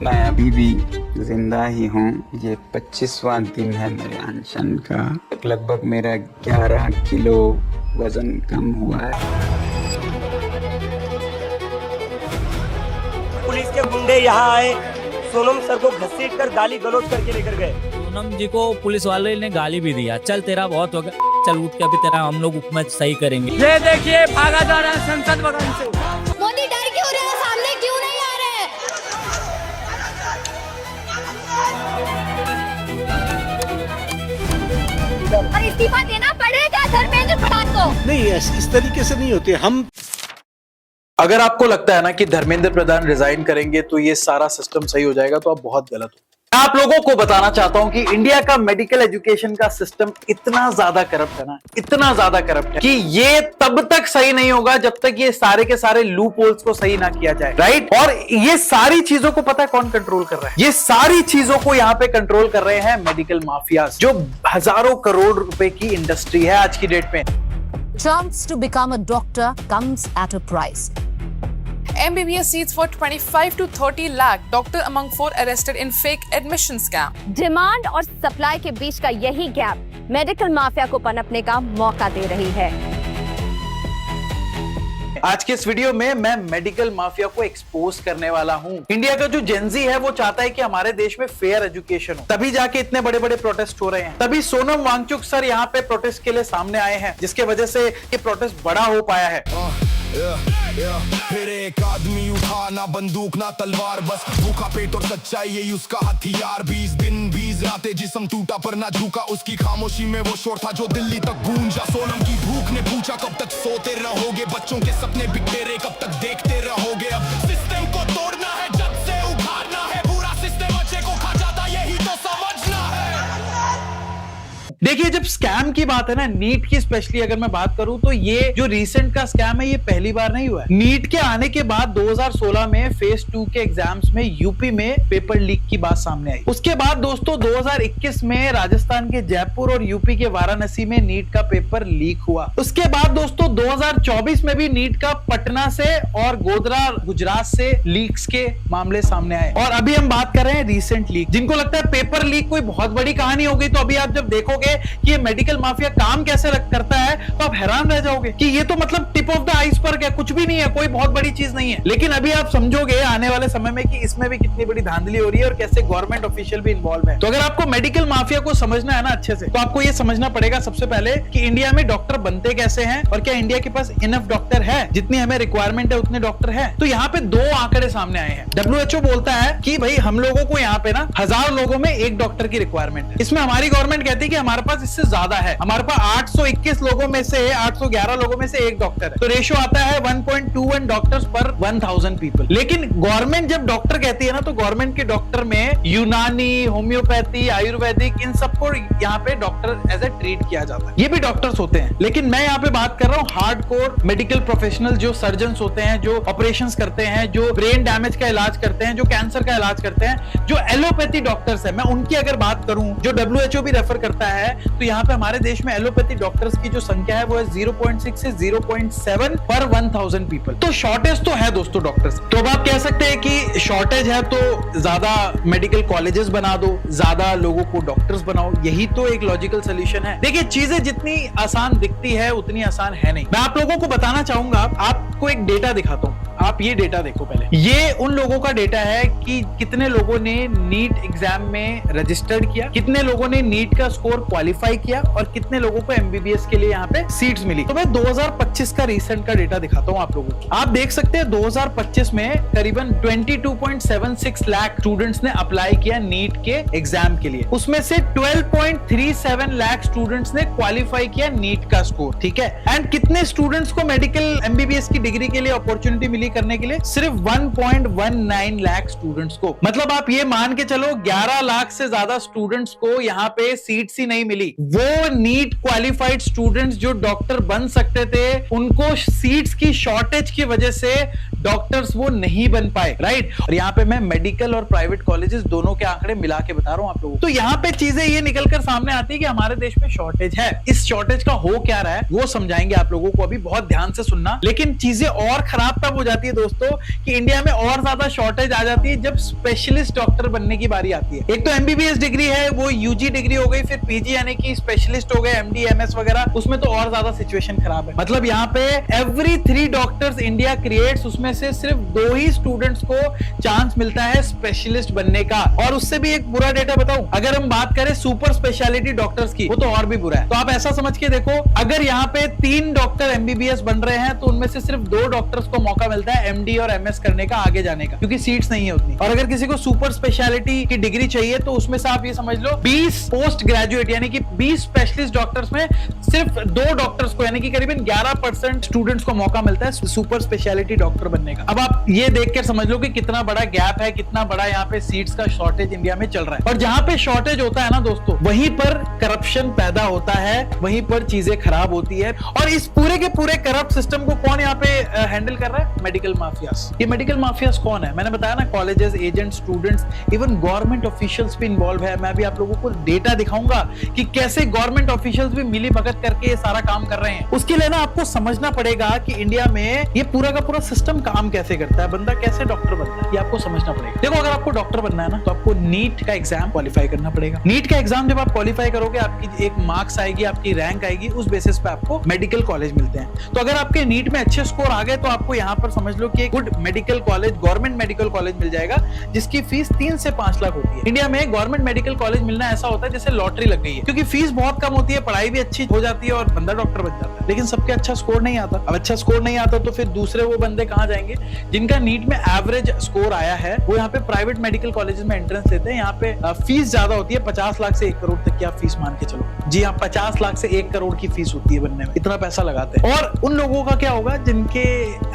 मैं अभी भी जिंदा ही हूँ। ये 25वां दिन है मेरे अनशन का। लगभग मेरा 11 किलो वजन कम हुआ है। पुलिस के गुंडे यहाँ आए, सोनम सर को घसीट कर गाली गलौज करके लेकर गए। सोनम जी को पुलिस वाले ने गाली भी दिया, चल तेरा बहुत हो गया, चल उठ के अभी तेरा हम लोग हुकूमत सही करेंगे। ये देखिए भागा जा रहा है संसद भवन से। मोदी डर क्यों रहे हैं? सामने क्यों नहीं आ रहे हैं? और इस्तीफा देना पड़ेगा धर्मेंद्र प्रधान को। नहीं, इस तरीके से नहीं होते हम। अगर आपको लगता है ना कि धर्मेंद्र प्रधान रिजाइन करेंगे तो ये सारा सिस्टम सही हो जाएगा, तो आप बहुत गलत हो। मैं आप लोगों को बताना चाहता हूं कि इंडिया का मेडिकल एजुकेशन का सिस्टम इतना ज्यादा करप्ट है ना, इतना ज्यादा करप्ट है कि ये तब तक सही नहीं होगा जब तक ये सारे के सारे लूप होल्स को सही ना किया जाए, राइट। और ये सारी चीजों को पता है कौन कंट्रोल कर रहा है? ये सारी चीजों को यहाँ पे कंट्रोल कर रहे हैं मेडिकल माफियाज, जो हजारों करोड़ रुपए की इंडस्ट्री है आज की डेट में। Chance to become a doctor comes at a price. MBBS seats for 25 to 30 lakh. Doctor among 4 arrested in fake admission scam. Demand और सप्लाई के बीच का यही गैप मेडिकल माफिया को पनपने का मौका दे रही है। आज के इस वीडियो में मैं मेडिकल माफिया को एक्सपोज करने वाला हूं। इंडिया का जो जेनजी है वो चाहता है कि हमारे देश में फेयर एजुकेशन हो, तभी जाके इतने बड़े बड़े प्रोटेस्ट हो रहे हैं। तभी सोनम वांगचुक सर यहाँ पे प्रोटेस्ट के लिए सामने आए हैं, जिसके वजह से ये प्रोटेस्ट बड़ा हो पाया है। फिर एक आदमी उठा ना बंदूक ना तलवार, बस भूखा पेट और सच्चाई यही उसका हथियार। 20 दिन 20 रातें जिस्म टूटा पर ना झुका, उसकी खामोशी में वो शोर था जो दिल्ली तक गूंजा। सोनम की भूख ने पूछा कब तक सोते रहोगे, बच्चों के सपने बिखरे रहे कब तक देखते रहोगे। अब सिस्टम को तोड़ना है, जब से उखाड़ना है, पूरा सिस्टम बच्चे को खा जाता यही तो समझना है। देखिए, जब स्कैम की बात है ना, नीट की स्पेशली अगर मैं बात करूं तो ये जो रीसेंट का स्कैम है ये पहली बार नहीं हुआ है। नीट के आने के बाद 2016 में फेज 2 के एग्जाम्स में यूपी में पेपर लीक की बात सामने आई। उसके बाद दोस्तों 2021 में राजस्थान के जयपुर और यूपी के वाराणसी में नीट का पेपर लीक हुआ। उसके बाद दोस्तों 2024 में भी नीट का पटना से और गोधरा गुजरात से लीक्स के मामले सामने आए। और अभी हम बात कर रहे हैं रीसेंट लीक। जिनको लगता है पेपर लीक कोई बहुत बड़ी कहानी हो गई, तो अभी आप जब देखोगे कि ये मेडिकल माफिया काम कैसे करता है तो आप हैरान रह जाओगे कि ये तो मतलब टिप ऑफ द आइसबर्ग है, कुछ भी नहीं है, कोई बहुत बड़ी चीज नहीं है। लेकिन अभी आप समझोगे आने वाले समय में कि इसमें भी कितनी बड़ी धांधली हो रही है और कैसे गवर्नमेंट ऑफिशियल भी इन्वॉल्व है। तो अगर आपको मेडिकल माफिया को समझना है ना अच्छे से, तो आपको ये समझना पड़ेगा सबसे पहले कि इंडिया में डॉक्टर बनते कैसे हैं और क्या इंडिया के पास इनफ डॉक्टर है, जितनी हमें रिक्वायरमेंट है उतने डॉक्टर है। तो यहाँ पे दो आंकड़े सामने आए हैं। WHO बोलता है कि भाई हम लोगों को यहाँ पे ना 1000 लोगों में एक डॉक्टर की रिक्वायरमेंट है। इसमें हमारी गवर्नमेंट कहती है कि हमारे पास इससे ज्यादा है, हमारे पास 821 लोगों में से 811 लोगों में से एक डॉक्टर है। तो रेशियो आता है 1.21 डॉक्टर्स पर 1000 पीपल। लेकिन गवर्नमेंट जब डॉक्टर कहती है ना, तो गवर्नमेंट के डॉक्टर में यूनानी, होम्योपैथी, आयुर्वेदिक, इन सबको यहाँ पे डॉक्टर एज ए ट्रीट किया जाता है। ये भी डॉक्टर्स होते हैं, लेकिन मैं यहाँ पे बात कर रहा हूँ हार्डकोर मेडिकल प्रोफेशनल, जो सर्जन्स होते हैं, जो ऑपरेशंस करते हैं, जो ब्रेन डैमेज का इलाज करते हैं, जो कैंसर का इलाज करते हैं, जो एलोपैथी डॉक्टर्स है। मैं उनकी अगर बात करूं, जो WHO भी रेफर करता है, तो यहाँ पे हमारे देश में एलोपैथी डॉक्टर्स की जो संख्या है वो है 0.6 से 0.7 पर 1000 पीपल। तो शॉर्टेज तो है दोस्तों डॉक्टर्स। तो अब आप कह सकते हैं कि शॉर्टेज है तो ज्यादा मेडिकल कॉलेजेस बना दो, ज्यादा लोगों को डॉक्टर्स बनाओ, यही तो एक लॉजिकल सोल्यूशन है। देखिए, चीजें जितनी आसान दिखती है उतनी आसान है नहीं। मैं आप लोगों को बताना चाहूंगा, आपको एक डेटा दिखाता हूं। आप ये डेटा देखो पहले। ये उन लोगों का डेटा है कि कितने लोगों ने नीट एग्जाम में रजिस्टर्ड किया, कितने लोगों ने नीट का स्कोर क्वालिफाई किया और कितने लोगों को MBBS के लिए यहाँ पे सीट्स मिली। तो मैं 2025 का रिसेंट का डेटा दिखाता हूँ आप लोगों को। आप देख सकते हैं 2025 में करीबन 22.76 लाख स्टूडेंट्स ने अप्लाई किया नीट के एग्जाम के लिए। उसमें से 12.37 लाख स्टूडेंट्स ने क्वालिफाई किया नीट का स्कोर, ठीक है। एंड कितने स्टूडेंट्स को मेडिकल MBBS की डिग्री के लिए अपॉर्चुनिटी मिली करने के लिए? सिर्फ 1.19 लाख स्टूडेंट्स को। मतलब आप ये मान के चलो 11 लाख से ज्यादा स्टूडेंट्स को यहाँ पे सीट्स ही नहीं मिली। वो नीट क्वालिफाइड स्टूडेंट्स जो डॉक्टर बन सकते थे, उनको सीट्स की शॉर्टेज की वजह से डॉक्टर्स वो नहीं बन पाए, राइट। और यहाँ पे मैं मेडिकल और प्राइवेट कॉलेजेस दोनों के आंकड़े मिला के बता रहा हूँ आप लोगों को। तो यहाँ पे चीजें ये निकलकर सामने आती है कि हमारे देश में शॉर्टेज है। इस शॉर्टेज का हो क्या रहा है वो समझाएंगे आप लोगों को, अभी बहुत ध्यान से सुनना। लेकिन चीजें और खराब तब हो जाती है दोस्तों कि इंडिया में और ज्यादा शॉर्टेज आ जाती है जब स्पेशलिस्ट डॉक्टर बनने की बारी आती है। एक तो एमबीबीएस डिग्री है, वो यूजी डिग्री हो गई, फिर पीजी यानी कि स्पेशलिस्ट हो गए, एमडी एमएस वगैरह, उसमें तो और ज्यादा सिचुएशन खराब है। मतलब यहाँ पे एवरी 3 डॉक्टर्स इंडिया क्रिएट्स, उसमें से सिर्फ 2 ही स्टूडेंट्स को चांस मिलता है स्पेशलिस्ट बनने का। और उससे भी एक बुरा डेटा बताऊं, अगर हम बात करें सुपर स्पेशलिटी डॉक्टर्स की, वो तो और भी बुरा है। तो आप ऐसा समझ के देखो, अगर यहाँ पे 3 डॉक्टर एमबीबीएस बन रहे हैं तो उनमें से सिर्फ 2 डॉक्टर्स को मौका मिलता है एमडी और एमएस करने का, आगे जाने का, क्योंकि सीट्स नहीं है उतनी। और अगर किसी को सुपर स्पेशलिटी की डिग्री चाहिए तो उसमें से आप ये समझ लो 20 पोस्ट ग्रेजुएट यानी कि 20 स्पेशलिस्ट डॉक्टर्स में सिर्फ 2 डॉक्टर्स को यानी कि करीबन 11% स्टूडेंट्स को मौका मिलता है सुपर स्पेशलिटी डॉक्टर बनने का। अब आप ये देखकर समझ लो कि कितना बड़ा गैप है, कितना बड़ा यहाँ पे सीट्स का शॉर्टेज इंडिया में चल रहा है। और जहां पे शॉर्टेज होता है ना दोस्तों, वहीं पर करप्शन पैदा होता है, वहीं पर चीजें खराब होती है। और इस पूरे के पूरे करप्ट सिस्टम को कौन यहाँ पे हैंडल कर रहा है? Medical mafias. ये मेडिकल माफियाज कौन है? मैंने बताया ना, colleges, agent, students, even government officials भी इन्वॉल्व है। मैं भी आप लोगों को डेटा दिखाऊंगा कि कैसे गवर्नमेंट ऑफिशियल्स भी मिली भगत करके ये सारा काम कर रहे हैं। उसके लिए ना आपको समझना पड़ेगा कि इंडिया में ये पूरा का पूरा सिस्टम काम कैसे करता है, बंदा कैसे डॉक्टर बनता है, ये आपको समझना पड़ेगा। देखो, अगर आपको डॉक्टर बनना है ना तो आपको नीट का एग्जाम क्वालिफाई करना पड़ेगा। नीट का एग्जाम जब आप क्वालिफाई करोगे, आपकी एक मार्क्स आएगी, आपकी रैंक आएगी, उस बेसिस पे आपको मेडिकल कॉलेज मिलते हैं। तो अगर आपके नीट में अच्छे स्कोर आ गए तो आपको यहाँ पर समझ लो कि एक good medical college, government medical college मिल जाएगा, जिसकी फीस 3 से 5 लाख होती है। इंडिया में गवर्नमेंट मेडिकल कॉलेज मिलना ऐसा होता है जैसे लॉटरी लग गई है, क्योंकि फीस बहुत कम होती है, पढ़ाई भी अच्छी हो जाती है और बंदा डॉक्टर बन जाता है। लेकिन सबके अच्छा स्कोर नहीं आता। अब अच्छा स्कोर नहीं आता तो फिर दूसरे वो बंदे कहाँ जाएंगे? जिनका नीट में एवरेज स्कोर आया है, वो यहाँ पे प्राइवेट मेडिकल कॉलेजेस में एंट्रेंस लेते हैं। यहाँ पे फीस ज्यादा होती है, 50 लाख से 1 करोड़ तक की आप फीस मान के चलो। जी हाँ, 50 लाख से 1 करोड़ की फीस होती है बनने में, इतना पैसा लगाते हैं। और उन लोगों का क्या होगा जिनके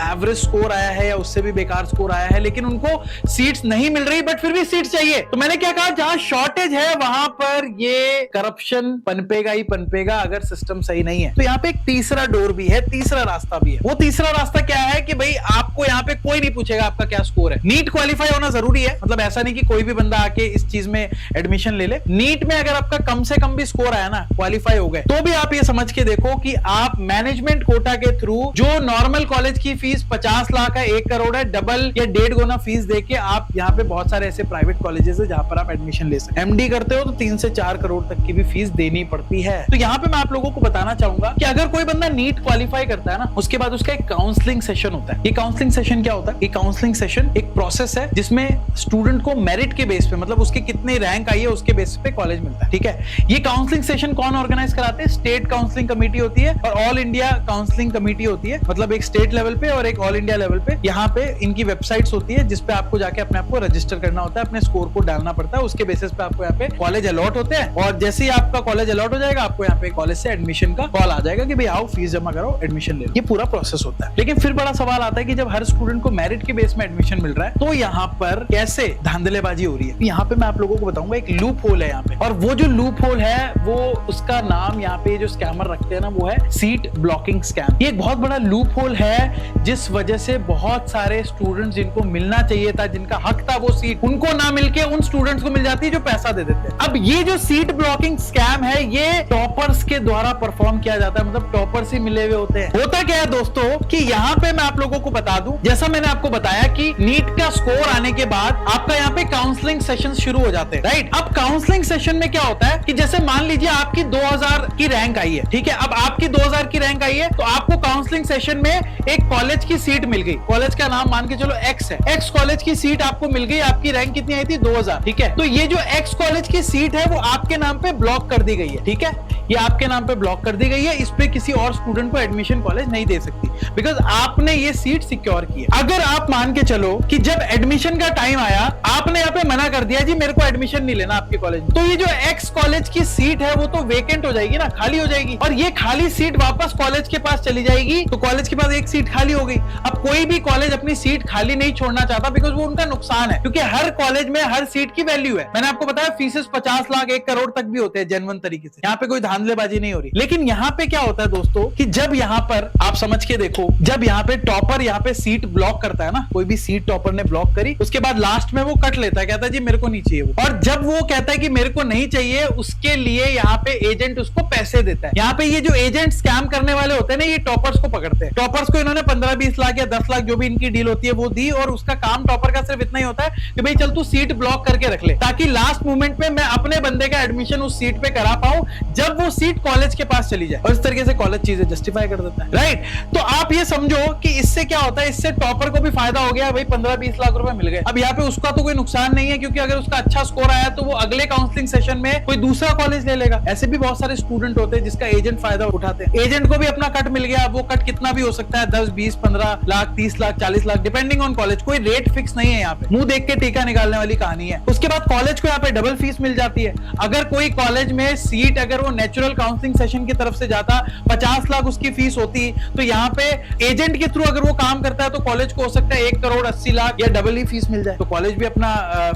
एवरेज स्कोर आया है या उससे भी बेकार स्कोर आया है, लेकिन उनको सीट्स नहीं मिल रही, बट फिर भी सीट्स चाहिए। तो मैंने क्या कहा, जहां शॉर्टेज है वहां पर ये करप्शन पनपेगा ही पनपेगा, अगर सिस्टम सही नहीं है। तो यहाँ पे एक तीसरा डोर भी है, तीसरा रास्ता भी है। वो तीसरा रास्ता क्या है कि भाई आपको यहाँ पे कोई नहीं पूछेगा आपका क्या स्कोर है। नीट क्वालिफाई होना जरूरी है, मतलब ऐसा नहीं कि कोई भी बंदा आके इस चीज में एडमिशन ले ले। नीट में अगर आपका कम से कम भी स्कोर आया ना, क्वालिफाई हो गए, तो भी आप ये समझ के देखो कि आप मैनेजमेंट कोटा के थ्रू जो नॉर्मल कॉलेज की फीस 50 लाख है, 1 करोड़ है, डबल या 1.5 गुना फीस देके आप यहाँ पे बहुत सारे ऐसे प्राइवेट कॉलेजेस है जहां पर आप एडमिशन ले सकते हैं। एमडी करते हो तो 3 से 4 करोड़ तक की भी फीस देनी पड़ती है। तो यहाँ पे मैं आप लोगों को बताना चाहूंगा कि अगर कोई बंदा नीट क्वालिफाई करता है ना, उसके बाद उसका एक काउंसलिंग सेशन होता है। ये काउंसलिंग सेशन क्या होता है? ये काउंसलिंग सेशन एक प्रोसेस है जिसमें स्टूडेंट को मेरिट के बेस पे, मतलब उसके कितने रैंक आई है उसके बेस पे कॉलेज मिलता है, ठीक है। ये काउंसलिंग सेशन कौन ऑर्गेनाइज कराते हैं? स्टेट काउंसलिंग कमेटी होती है और ऑल इंडिया काउंसलिंग कमेटी होती है, मतलब एक स्टेट लेवल पे और एक ऑल इंडिया लेवल पे। यहाँ पे इनकी वेबसाइट्स होती है जिसपे आपको जाके अपने आप को रजिस्टर करना होता है, अपने स्कोर को डालना पड़ता है, उसके बेसिस पे आपको यहाँ पे कॉलेज अलॉट होते हैं। और जैसे ही आपका कॉलेज अलॉट हो जाएगा, आपको यहाँ पे कॉलेज से एडमिशन का कॉल आ जाएगा कि भाई आओ, फीस जमा करो, एडमिशन ले लो। ये पूरा प्रोसेस होता है। लेकिन फिर बड़ा सवाल आता है कि जब हर स्टूडेंट को मेरिट के बेस में एडमिशन मिल रहा है तो यहाँ पर कैसे धांधलेबाजी हो रही है? यहाँ पे मैं आप लोगों को बताऊंगा, एक लूप होल है यहाँ पे, और वो जो लूप होल है वो उसका नाम यहाँ पे जो स्कैमर रखते हैं ना, वो है सीट ब्लॉकिंग स्कैम। ये एक बहुत बड़ा लूप होल है जिस वजह से बहुत सारे स्टूडेंट्स जिनको मिलना चाहिए था, जिनका हक था वो सीट, उनको ना मिलके उन स्टूडेंट्स को मिल जाती है जो पैसा दे देते हैं। अब ये जो सीट ब्लॉकिंग स्कैम है, ये टॉपर्स के द्वारा परफॉर्म किया जाता है, मतलब टॉपर्स ही मिले हुए होते हैं। होता क्या है दोस्तों कि यहाँ पे मैं आप लोगों को बता दूं, जैसा मैंने आपको बताया कि नीट का स्कोर आने के बाद आपका यहाँ पे काउंसलिंग सेशन शुरू हो जाते हैं, राइट। अब काउंसलिंग सेशन में क्या होता है कि जैसे मान लीजिए आपकी 2000 की रैंक आई है, ठीक है। अब आपकी 2000 की रैंक आई है तो आपको काउंसलिंग सेशन में एक कॉलेज की सीट मिल गई। कॉलेज का नाम मान के चलो एक्स है, एक्स कॉलेज की सीट आपको मिल गई। आपकी रैंक कितनी आई थी? 2000, ठीक है। तो ये जो एक्स कॉलेज की सीट है वो आपके नाम पे ब्लॉक कर दी गई है, ठीक है। ये आपके नाम पे ब्लॉक कर दी गई है, इस पे किसी और स्टूडेंट को एडमिशन कॉलेज नहीं दे सकती, बिकॉज आपने ये सीट सिक्योर की है। अगर आप मान के चलो कि जब एडमिशन का टाइम आया, आपने यहाँ पे मना कर दिया जी मेरे को एडमिशन नहीं लेना आपके कॉलेज में, तो ये जो एक्स कॉलेज की सीट है वो तो वेकेंट हो जाएगी ना, खाली हो जाएगी, और ये खाली सीट वापस कॉलेज के पास चली जाएगी, तो कॉलेज के पास एक सीट खाली हो गई। अब कोई भी कॉलेज अपनी सीट खाली नहीं छोड़ना चाहता, बिकॉज वो उनका नुकसान है, क्योंकि हर कॉलेज में हर सीट की वैल्यू है। मैंने आपको बताया फीसेस 50 लाख 1 करोड़ तक भी होते हैं जेन्युइन तरीके से, यहाँ पे कोई धांधलेबाजी नहीं हो रही। लेकिन यहाँ पे क्या होता है दोस्तों कि जब यहाँ पर आप समझ के देखो, जब यहाँ पे टॉपर यहाँ पे सीट ब्लॉक करता है ना, कोई भी सीट टॉपर ने ब्लॉक करी, उसके बाद लास्ट में वो कट लेता है, कहता है जी मेरे को नहीं चाहिए वो, और जब वो कहता है कि मेरे को नहीं चाहिए, उसके लिए यहाँ पे एजेंट उसको पैसे देता है। यहाँ पे ये जो एजेंट स्कैम करने वाले होते हैं ना, ये टॉपर्स को पकड़ते हैं। टॉपर्स को इन्होंने 15-20 लाख या 10 लाख जो भी इनकी डील होती है वो दी, और उसका काम टॉपर का सिर्फ इतना ही होता है कि भाई चल तू सीट ब्लॉक करके रख ले, ताकि लास्ट मोमेंट में मैं अपने बंदे का एडमिशन उस सीट पे करा पाऊं जब वो सीट कॉलेज के पास चली जाए, और इस तरीके से कॉलेज चीजें जस्टिफाई कर देता है, राइट। तो आप ये समझो कि इससे क्या होता है, इससे टॉपर को भी फायदा हो गया, भाई 15-20 लाख रुपए मिल गए। अब यहाँ पे उसका तो कोई नुकसान नहीं है, क्योंकि अगर उसका अच्छा स्कोर आया तो वो अगले काउंसलिंग सेशन में कोई दूसरा कॉलेज ले लेगा। ऐसे भी बहुत सारे स्टूडेंट होते हैं जिसका एजेंट फायदा उठाते हैं, एजेंट को भी अपना कट मिल गया। वो कट कितना भी हो सकता है, 10, 20, 15 lakh, 30 lakh, 40 lakh, depending on college, कोई रेट फिक्स नहीं है। यहाँ पे मुंह देख के टीका निकालने वाली कहानी है। उसके बाद कॉलेज को यहाँ पे डबल फीस मिल जाती है। अगर कोई कॉलेज में सीट, अगर वो नेचुरल काउंसलिंग सेशन की तरफ से जाता, 50 लाख उसकी फीस होती, तो यहाँ पे एजेंट के थ्रू अगर वो काम करता है तो कॉलेज को हो सकता है 1 करोड़ 80 लाख या डबल ही फीस मिल जाए, तो कॉलेज भी अपना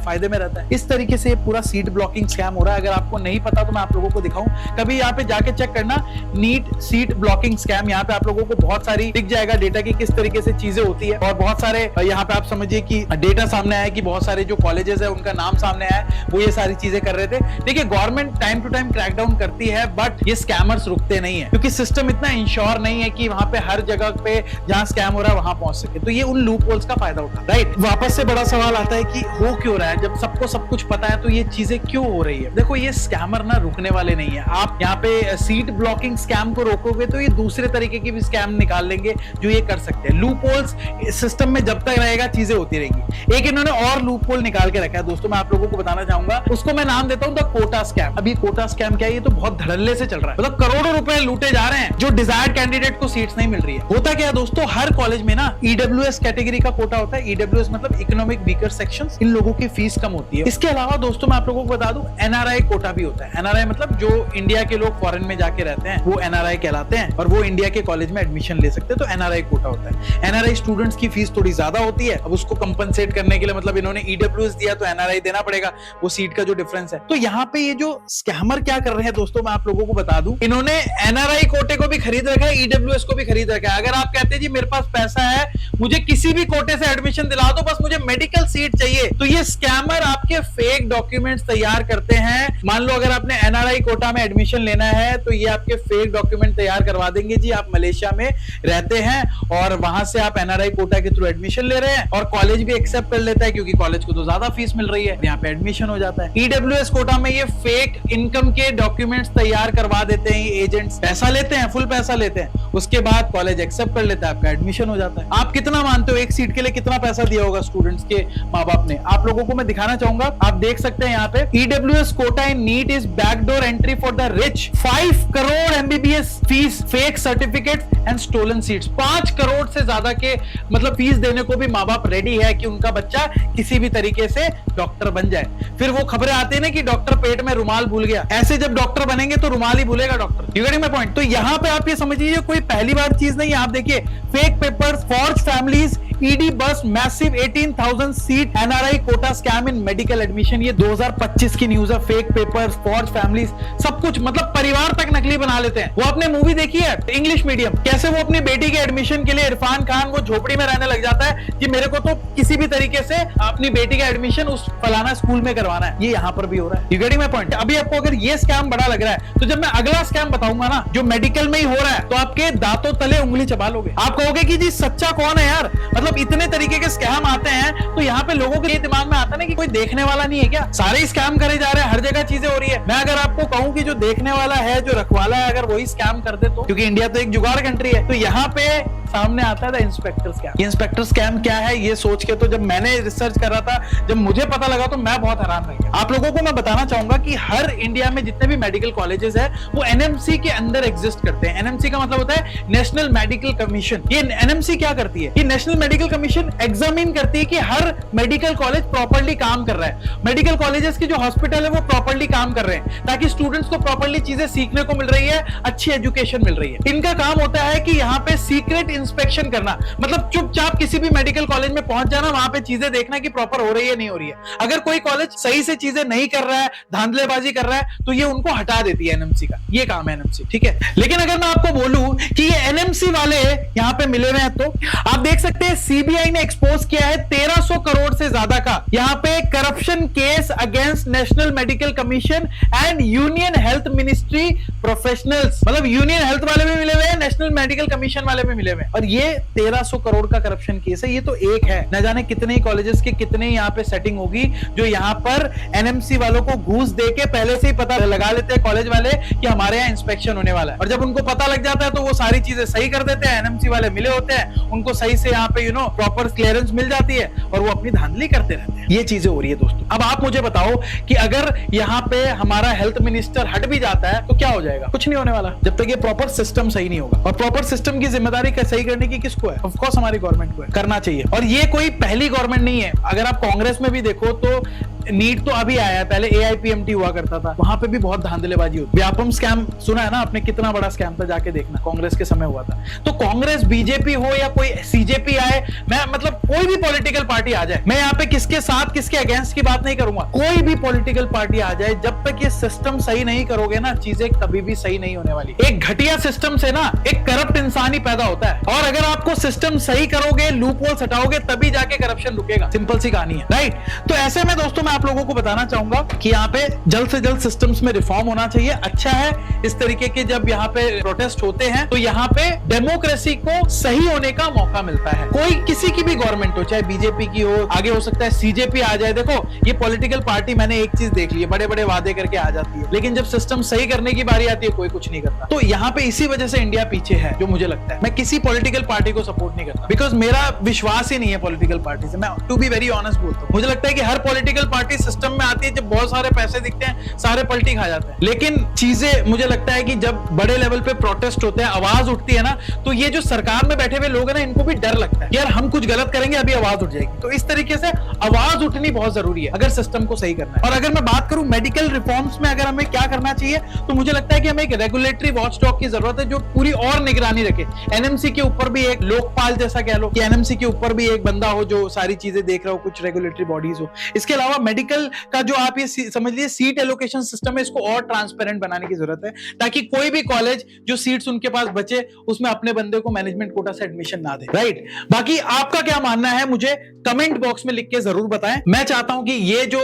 फायदे में रहता है। इस तरीके से पूरा सीट ब्लॉकिंग स्कैम हो रहा है। अगर आपको नहीं पता तो मैं आप लोगों को दिखाऊं, कभी यहाँ पे जाके चेक करना, नीट सीट ब्लॉकिंग स्कैम। यहाँ पे आप लोगों को बहुत सारी दिख जाएगा डेटा की किस तरीके से चीजें होती है, और बहुत सारे यहाँ पे आप समझिए कि डेटा सामने आया कि बहुत सारे जो कॉलेजेस है उनका नाम सामने आया, वो ये सारी चीजें कर रहे थे। देखिए government time to time crackdown करती है, बट ये स्कैमर्स रुकते नहीं है, क्योंकि सिस्टम इतना इंश्योर नहीं है कि वहां पे हर जगह पे जहां स्कैम हो रहा है वहां पहुंच सके, तो ये उन लूप होल्स का फायदा उठा, राइट। वापस से बड़ा सवाल आता है कि हो क्यों रहा है, जब सबको सब कुछ पता है तो ये चीजें क्यों हो रही है। देखो ये स्कैमर ना रुकने वाले नहीं है। आप यहाँ पे सीट ब्लॉकिंग स्कैम को रोकोगे तो ये दूसरे तरीके की भी स्कैम निकाल लेंगे जो ये कर सकते हैं। लूप होल्स सिस्टम में जब तक रहेगा चीजें होती रहेंगी। एक इन्होंने और लूप होल निकाल के रखा है दोस्तों, मैं आप लोगों को बताना चाहूंगा, उसको मैं नाम देता हूं द कोटा स्कैम। अभी कोटा स्कैम क्या है, ये तो बहुत धड़ल्ले से चल रहा है, मतलब करोड़ों रुपए लूटे जा रहे हैं जो डिजायर्ड कैंडिडेट को सीट्स नहीं मिल रही है। होता क्या है दोस्तों, हर कॉलेज में ना ईडब्ल्यूएस कैटेगरी का कोटा होता है। ईडब्ल्यूएस मतलब इकोनॉमिक वीकर सेक्शंस, इन लोगों की फीस कम होती है। इसके अलावा दोस्तों मैं आप लोगों को बता दूं, एनआरआई कोटा भी होता है। एनआरआई मतलब जो इंडिया के लोग फॉरेन में जाके रहते हैं वो एनआरआई कहलाते हैं, और वो इंडिया के कॉलेज में एडमिशन ले सकते हैं, तो एनआरआई कोटा होता है। एनआरआई स्टूडेंट्स की फीस थोड़ी ज्यादा होती है। अब उसको कंपनसेट करने के लिए, मतलब इन्होंने ईडब्ल्यूएस दिया तो एनआरआई देना पड़ेगा, वो सीट का जो डिफरेंस है। तो यहाँ पे ये जो स्कैमर क्या कर रहे हैं दोस्तों, मैं आप लोगों को बता दूं, इन्होंने एनआरआई कोटे को भी खरीद रखा है, ईडब्ल्यूएस को भी खरीद रखा है। अगर आप कहते हैं जी मेरे पास पैसा है, मुझे किसी भी कोटे से एडमिशन दिला दो, बस मुझे मेडिकल सीट चाहिए, तो ये स्कैमर आपके फेक डॉक्यूमेंट्स तैयार करते हैं। मान लो अगर आपने एनआरआई कोटा में एडमिशन लेना है तो ये आपके फेक डॉक्यूमेंट तैयार करवा देंगे जी, आप मलेशिया में रहते हैं और वहां से आप एनआरआई कोटा के थ्रू एडमिशन ले रहे हैं, और कॉलेज भी एक्सेप्ट कर लेता है क्योंकि कॉलेज को तो ज्यादा फीस मिल रही है, यहाँ पे एडमिशन हो जाता है। ईडब्ल्यूएस कोटा में ये फेक इनकम के डॉक्यूमेंट्स तैयार करवा देते हैं एजेंट्स, पैसा लेते हैं, फुल पैसा लेते हैं, उसके बाद कॉलेज एक्सेप्ट कर लेता है, आपका एडमिशन हो जाता है। आप कितना मानते हो एक सीट के लिए कितना पैसा दिया होगा स्टूडेंट्स के माँ बाप ने? आप लोगों को मैं दिखाना चाहूंगा, आप देख सकते हैं यहाँ पे, EWS quota in NEET is backdoor entry for the rich, 5 crore MBBS fees, fake certificate and stolen seats. 5 crore से ज्यादा के मतलब फीस देने को भी माँ बाप रेडी है कि उनका बच्चा किसी भी तरीके से डॉक्टर बन जाए। फिर वो खबरें आती है ना कि डॉक्टर पेट में रुमाल भूल गया, ऐसे जब डॉक्टर बनेंगे तो रुमाल ही भूलेगा doctor. You getting my point? तो यहाँ पे आप ये समझिए कोई पहली बार चीज नहीं है। आप देखिए fake papers, forge families, ED bust massive 18,000 seat NRI quota scam in medical admission. ये 2025 की न्यूज है। फेक पेपर्स, फॉर्ज फैमिलीज, सब कुछ, मतलब परिवार तक नकली बना लेते हैं। वो आपने मूवी देखी है इंग्लिश मीडियम, कैसे वो अपनी बेटी के एडमिशन के लिए इरफान खान वो झोपड़ी में रहने लग जाता है कि मेरे को तो किसी भी तरीके से अपनी बेटी का एडमिशन उस फलाना स्कूल में करवाना है। ये यहाँ पर भी हो रहा है। You getting my point? अभी आपको अगर ये स्कैम बड़ा लग रहा है तो जब मैं अगला स्कैम बताऊंगा ना जो मेडिकल में ही हो रहा है तो आपके दांतों तले उंगली चबा लोगे। आप कहोगे कि जी सच्चा कौन है यार, मतलब इतने तरीके के स्कैम आते हैं। तो यहाँ पे लोगों के दिमाग में आता है ना कि कोई देखने वाला नहीं है क्या, सारे स्कैम करे जा रहे हैं, हर जगह चीजें हो रही है। मैं अगर आपको कहूं कि जो देखने वाला है, जो रखवाला है, अगर वही स्कैम कर दे तो, क्योंकि इंडिया तो एक जुगाड़ कंट्री है, तो यहाँ पे सामने आता है the inspector scam. Inspector scam क्या है ये सोच के तो जब मैंने रिसर्च कर रहा था, जब मुझे पता लगा तो मैं बहुत हैरान रह गया। आप लोगों को मैं बताना चाहूंगा कि हर इंडिया में जितने भी मेडिकल कॉलेजेस है वो एनएमसी के अंदर एग्जिस्ट करते हैं। एनएमसी का मतलब होता है नेशनल मेडिकल कमीशन। ये एनएमसी क्या करती है? ये नेशनल मेडिकल कमीशन एग्जामिन करती है कि हर मेडिकल कॉलेज प्रॉपर्ली काम कर रहा है, मेडिकल कॉलेजेस की जो हॉस्पिटल है वो प्रॉपर्ली काम कर रहे हैं, ताकि स्टूडेंट्स को प्रॉपर्ली चीजें सीखने को मिल रही है, अच्छी एजुकेशन मिल रही है। इनका काम होता है कि यहाँ पे सीक्रेट इंस्पेक्शन करना, मतलब चुपचाप किसी भी मेडिकल कॉलेज में पहुंच जाना, वहां पे चीजें देखना कि प्रॉपर हो रही है नहीं हो रही है। अगर कोई कॉलेज सही से चीजें नहीं कर रहा है, धांधलेबाजी कर रहा है, तो ये उनको हटा देती है एनएमसी का, ये काम है एनएमसी, ठीक है। लेकिन अगर मैं आपको बोलूं कि ये एनएमसी वाले यहाँ पे मिले हुए हैं, तो आप देख सकते हैं सीबीआई ने एक्सपोज किया है 1300 करोड़ से ज्यादा का यहाँ पे corruption case against national medical commission and union health ministry professionals. मतलब यूनियन हेल्थ वाले भी मिले हुए हैं, नेशनल मेडिकल कमीशन वाले भी मिले हुए हैं, और ये 1300 करोड़ का करप्शन केस है। ये तो एक है, न जाने कितने ही कॉलेजेस के कितने यहाँ पे सेटिंग होगी जो यहाँ पर एनएमसी वालों को घूस देके पहले से ही पता लगा लेते हैं कॉलेज वाले कि हमारे यहाँ इंस्पेक्शन होने वाला है, और जब उनको पता लग जाता है तो वो सारी चीजें सही कर देते हैं। एनएमसी वाले मिले होते हैं, उनको सही से यहाँ पे प्रॉपर क्लियरेंस मिल जाती है और वो अपनी धांधली करते रहते हैं। ये चीजें हो रही है दोस्तों। अब आप मुझे बताओ कि अगर यहाँ पे हमारा हेल्थ मिनिस्टर हट भी जाता है तो क्या हो जाएगा? कुछ नहीं होने वाला, जब तक ये प्रॉपर सिस्टम सही नहीं होगा। और प्रॉपर सिस्टम की जिम्मेदारी सही करने की किसको है? ऑफ कोर्स हमारी गवर्नमेंट को है, करना चाहिए। और ये कोई पहली गवर्नमेंट नहीं है। अगर आप कांग्रेस में भी देखो तो नीट तो अभी आया है, पहले एआईपीएमटी हुआ करता था, वहां पे भी बहुत धांधलेबाजी होती। व्यापम स्कैम सुना है ना आपने, कितना बड़ा स्कैम था, जाके देखना, कांग्रेस के समय हुआ था। तो कांग्रेस बीजेपी हो या कोई सीजेपी आए, मैं मतलब कोई भी पॉलिटिकल पार्टी आ जाए, मैं यहाँ पे किसके साथ किसके अगेंस्ट की बात नहीं करूंगा, कोई भी पॉलिटिकल पार्टी आ जाए, जब तक ये सिस्टम सही नहीं करोगे ना, चीजें कभी भी सही नहीं होने वाली। एक घटिया सिस्टम से ना एक करप्ट इंसान ही पैदा होता है, और अगर आपको सिस्टम सही करोगे, लूप होल्स हटाओगे, तभी जाके करप्शन रुकेगा। सिंपल सी कहानी है, राइट। तो ऐसे में दोस्तों मैं आप लोगों को बताना चाहूंगा कि यहाँ पे जल्द से जल्द सिस्टम्स में रिफॉर्म होना चाहिए। अच्छा है इस तरीके के जब यहाँ पे प्रोटेस्ट होते हैं तो यहाँ पे डेमोक्रेसी को सही होने का मौका मिलता है। कोई किसी की भी गवर्नमेंट हो, चाहे बीजेपी की हो, आगे हो सकता है सीजेपी आ जाए। देखो ये पॉलिटिकल पार्टी, मैंने एक चीज देख ली है, बड़े बड़े वादे करके आ जाती है, लेकिन जब सिस्टम सही करने की बारी आती है कोई कुछ नहीं करता। तो यहाँ पे इसी वजह से इंडिया पीछे है, जो मुझे लगता है। मैं किसी पॉलिटिकल पार्टी को सपोर्ट नहीं करता, बिकॉज मेरा विश्वास ही नहीं है पॉलिटिकल पार्टी से। मैं टू बी वेरी ऑनेस्ट बोलता हूँ, मुझे लगता है कि हर पॉलिटिकल पार्टी सिस्टम में आती है, जब बहुत सारे पैसे दिखते हैं सारे पलटी खा जाते हैं। लेकिन चीजें मुझे लगता है कि जब बड़े लेवल पे प्रोटेस्ट होते हैं, आवाज उठती है ना, तो ये जो सरकार में बैठे हुए लोग हैं ना, इनको भी डर लगता है यार हम कुछ गलत करेंगे अभी आवाज उठ जाएगी। तो इस तरीके से आवाज उठनी बहुत जरूरी है अगर सिस्टम को सही करना है। और अगर मैं बात करूं मेडिकल रिफॉर्म्स में अगर हमें क्या करना चाहिए, तो मुझे लगता है कि हमें एक रेगुलेटरी वॉचडॉग की जरूरत है जो पूरी और निगरानी रखे। एनएमसी के ऊपर भी एक लोकपाल जैसा कह लो, कि एनएमसी के ऊपर भी एक बंदा हो जो सारी चीजें देख रहा हो, कुछ रेगुलेटरी बॉडीज हो। इसके अलावा मेडिकल का जो आप ये समझ लीजिए सीट एलोकेशन सिस्टम है, इसको और ट्रांसपेरेंट बनाने की जरूरत है, ताकि कोई भी कॉलेज जो सीट्स उनके पास बचे उसमें अपने बंदे को मैनेजमेंट कोटा से एडमिशन ना दे, राइट। बाकी आपका क्या मानना है मुझे कमेंट बॉक्स में लिख के जरूर बताएं। मैं चाहता हूं कि ये जो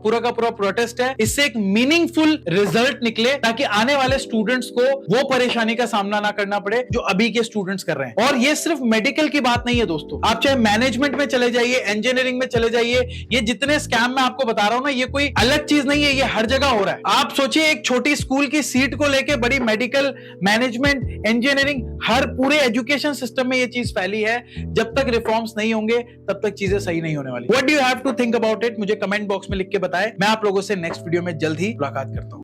पूरा का पूरा प्रोटेस्ट है, इससे एक मीनिंगफुल रिजल्ट निकले, ताकि आने वाले स्टूडेंट्स को वो परेशानी का सामना ना करना पड़े जो अभी के स्टूडेंट्स कर रहे हैं। और ये सिर्फ मेडिकल की बात नहीं है दोस्तों, आप चाहे मैनेजमेंट में चले जाइए, इंजीनियरिंग में चले जाइए, ये जितने स्कैम मैं आपको बता रहा हूं ना, ये कोई अलग चीज नहीं है, ये हर जगह हो रहा है। आप सोचिए एक छोटी स्कूल की सीट को लेके बड़ी मेडिकल, मैनेजमेंट, इंजीनियरिंग, हर पूरे एजुकेशन सिस्टम में ये चीज फैली है। जब तक रिफॉर्म्स नहीं होंगे तब तक चीजें सही नहीं होने वाली। What do you have to think about it, मुझे कमेंट बॉक्स में लिख के बताएं। मैं आप लोगों से नेक्स्ट वीडियो में जल्द ही मुलाकात करता हूं।